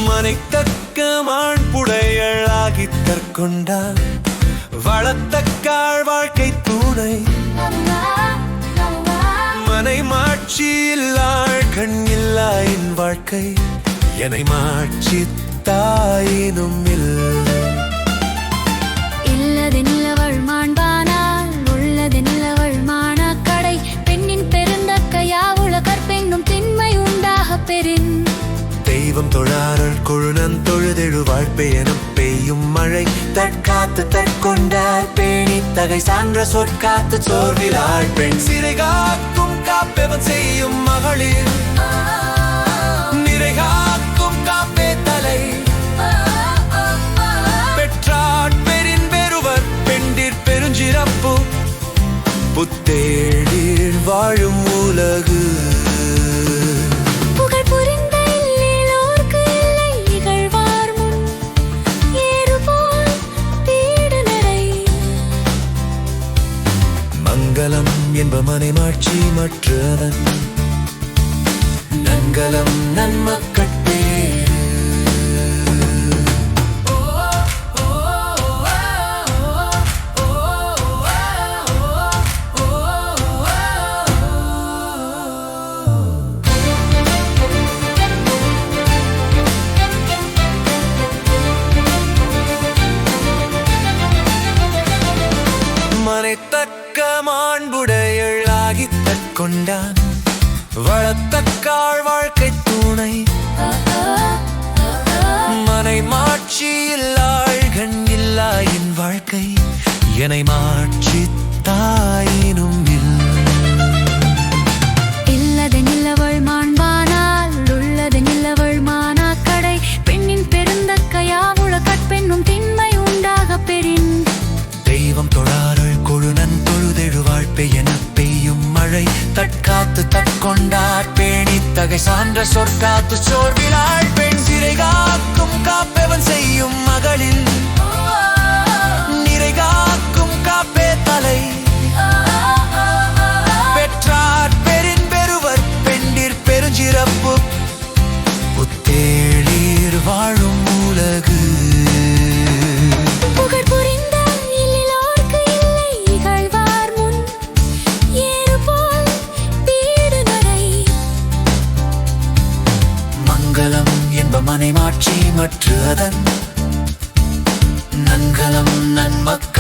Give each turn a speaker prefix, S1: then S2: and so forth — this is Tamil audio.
S1: மனைத்தக்க மாண்புடையளாகி தற்கொண்டான் வளத்தக்காள் வாழ்க்கை துணை மனை மாட்சி இல்லாள் கண் இல்லா என் வாழ்க்கை என்னை மாட்சி தாயினும்
S2: இல்லதெனிலவள் மாண்பானால் உள்ளதெனிலவள் மானாக்கடை பெண்ணின் பெருந்தக்கையாவுல கற்பெண்ணும் திண்மை உண்டாக பெறின்
S1: தெய்வம் தொழாரள் கொழுநன் தொழுதெழு வாழ்ப்பை எனும் பெய்யும் மழை தற்காத்து தற்கொண்டார் பேணி தகை சான்ற சொற்காத்து சோர்விலாள் பெண் சிறை காக்கும் காப்பவன் செய்யும் மகளிர் நிறை காக்கும் காப்பே தலை பெற்றாட் பெரின் பெறுவர் பெண்டிற் பெருஞ்சிறப்பு புத்தேழீர் வாழும் உலகு மங்களம் என்ப மனை மாட்சி மற்றவன் நங்கலம் நன்மக்கட்பே மனைத்தக்க மாண்புடையளாகி தற்கொண்டான் வளத்தக்காள் வாழ்க்கை துணை மனை மாட்சி இல்லாள் கண் இல்லா என் வாழ்க்கை என்னை மாட்சி தாயினும்
S2: இல்லதெனிலவள் மாண்பானால் உள்ளதெனிலவள் மானாக்கடை பெண்ணின் பெருந்தக்கையாவுல கற்பெண்ணும் திண்மை உண்டாக பெறின்
S1: தெய்வம் தொழாரள் கொழுநன் தொழுதெழு வாழ்ப்பை என பெய்யும் மழை தற்காத்து தற்கொண்டார் பேணி தகை சான்ற சொற்காத்து சோர்விலாள் பெண் சிறை காக்கும் காப்பவன் செய்யும் மகளில் நிறை காக்கும் காப்பே தலை பெற்றார் பெரின் பெறுவர் பெண்டிற் பெருஞ்சிறப்பு புத்தேளீர் வாழும் உலகு மனை மாட்சி மற்ற அதன் நன்கலம் நன்மக்கள்